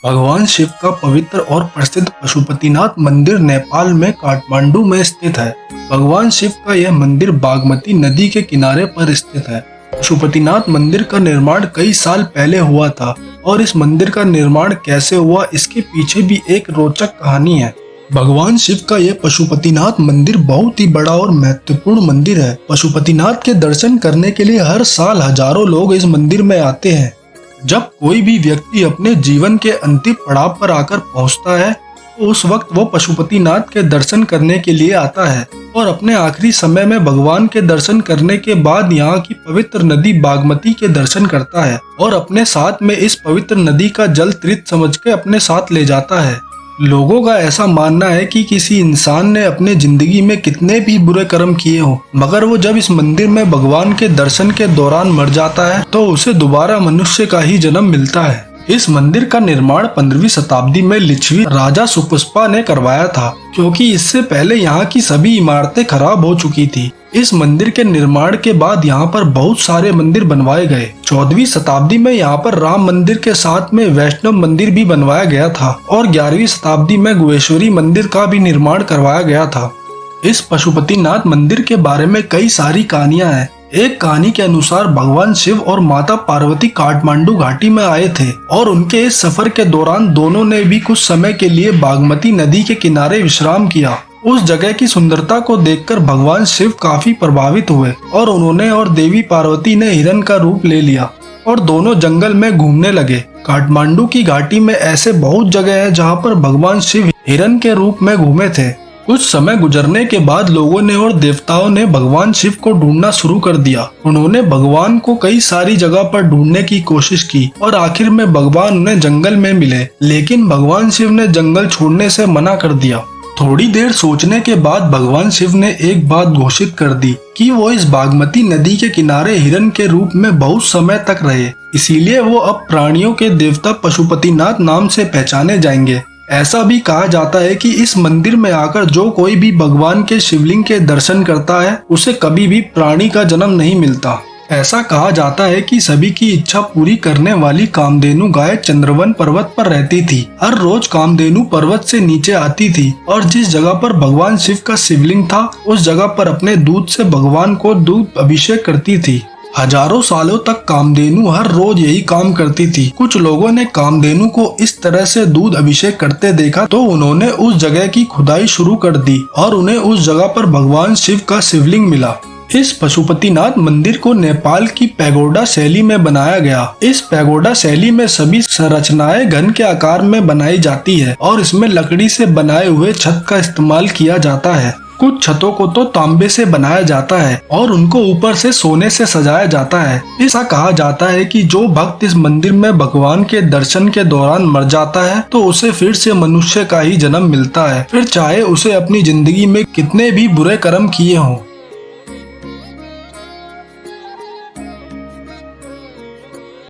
भगवान शिव का पवित्र और प्रसिद्ध पशुपतिनाथ मंदिर नेपाल में काठमांडू में स्थित है। भगवान शिव का यह मंदिर बागमती नदी के किनारे पर स्थित है। पशुपतिनाथ मंदिर का निर्माण कई साल पहले हुआ था और इस मंदिर का निर्माण कैसे हुआ इसके पीछे भी एक रोचक कहानी है। भगवान शिव का यह पशुपतिनाथ मंदिर बहुत ही बड़ा और महत्वपूर्ण मंदिर है। पशुपतिनाथ के दर्शन करने के लिए हर साल हजारों लोग इस मंदिर में आते हैं। जब कोई भी व्यक्ति अपने जीवन के अंतिम पड़ाव पर आकर पहुंचता है तो उस वक्त वो पशुपतिनाथ के दर्शन करने के लिए आता है और अपने आखिरी समय में भगवान के दर्शन करने के बाद यहाँ की पवित्र नदी बागमती के दर्शन करता है और अपने साथ में इस पवित्र नदी का जल तीर्थ समझ के अपने साथ ले जाता है। लोगों का ऐसा मानना है कि किसी इंसान ने अपने जिंदगी में कितने भी बुरे कर्म किए हो, मगर वो जब इस मंदिर में भगवान के दर्शन के दौरान मर जाता है तो उसे दोबारा मनुष्य का ही जन्म मिलता है। इस मंदिर का निर्माण 15वीं शताब्दी में लिच्छवी राजा सुपुष्पा ने करवाया था, क्योंकि इससे पहले यहाँ की सभी इमारतें खराब हो चुकी थी। इस मंदिर के निर्माण के बाद यहाँ पर बहुत सारे मंदिर बनवाए गए। 14वीं शताब्दी में यहाँ पर राम मंदिर के साथ में वैष्णव मंदिर भी बनवाया गया था और 11वीं शताब्दी में गुहेश्वरी मंदिर का भी निर्माण करवाया गया था। इस पशुपतिनाथ मंदिर के बारे में कई सारी कहानियां हैं। एक कहानी के अनुसार भगवान शिव और माता पार्वती काठमांडू घाटी में आए थे और उनके इस सफर के दौरान दोनों ने भी कुछ समय के लिए बागमती नदी के किनारे विश्राम किया। उस जगह की सुंदरता को देखकर भगवान शिव काफी प्रभावित हुए और उन्होंने और देवी पार्वती ने हिरण का रूप ले लिया और दोनों जंगल में घूमने लगे। काठमांडू की घाटी में ऐसे बहुत जगह है जहाँ पर भगवान शिव हिरण के रूप में घूमे थे। कुछ समय गुजरने के बाद लोगों ने और देवताओं ने भगवान शिव को ढूंढना शुरू कर दिया। उन्होंने भगवान को कई सारी जगह पर ढूंढने की कोशिश की और आखिर में भगवान उन्हें जंगल में मिले, लेकिन भगवान शिव ने जंगल छोड़ने से मना कर दिया। थोड़ी देर सोचने के बाद भगवान शिव ने एक बात घोषित कर दी कि वो इस बागमती नदी के किनारे हिरण के रूप में बहुत समय तक रहे, इसीलिए वो अब प्राणियों के देवता पशुपतिनाथ नाम से पहचाने जाएंगे। ऐसा भी कहा जाता है कि इस मंदिर में आकर जो कोई भी भगवान के शिवलिंग के दर्शन करता है उसे कभी भी प्राणी का जन्म नहीं मिलता। ऐसा कहा जाता है कि सभी की इच्छा पूरी करने वाली कामधेनु गाय चंद्रवन पर्वत पर रहती थी। हर रोज कामधेनु पर्वत से नीचे आती थी और जिस जगह पर भगवान शिव का शिवलिंग था उस जगह पर अपने दूध से भगवान को दूध अभिषेक करती थी। हजारों सालों तक कामधेनु हर रोज यही काम करती थी। कुछ लोगों ने कामधेनु को इस तरह से दूध अभिषेक करते देखा तो उन्होंने उस जगह की खुदाई शुरू कर दी और उन्हें उस जगह पर भगवान शिव का शिवलिंग मिला। इस पशुपतिनाथ मंदिर को नेपाल की पैगोडा शैली में बनाया गया। इस पैगोडा शैली में सभी संरचनाएं घन के आकार में बनाई जाती है और इसमें लकड़ी से बनाए हुए छत का इस्तेमाल किया जाता है। कुछ छतों को तो तांबे से बनाया जाता है और उनको ऊपर से सोने से सजाया जाता है। ऐसा कहा जाता है कि जो भक्त इस मंदिर में भगवान के दर्शन के दौरान मर जाता है तो उसे फिर से मनुष्य का ही जन्म मिलता है, फिर चाहे उसे अपनी जिंदगी में कितने भी बुरे कर्म किए हों।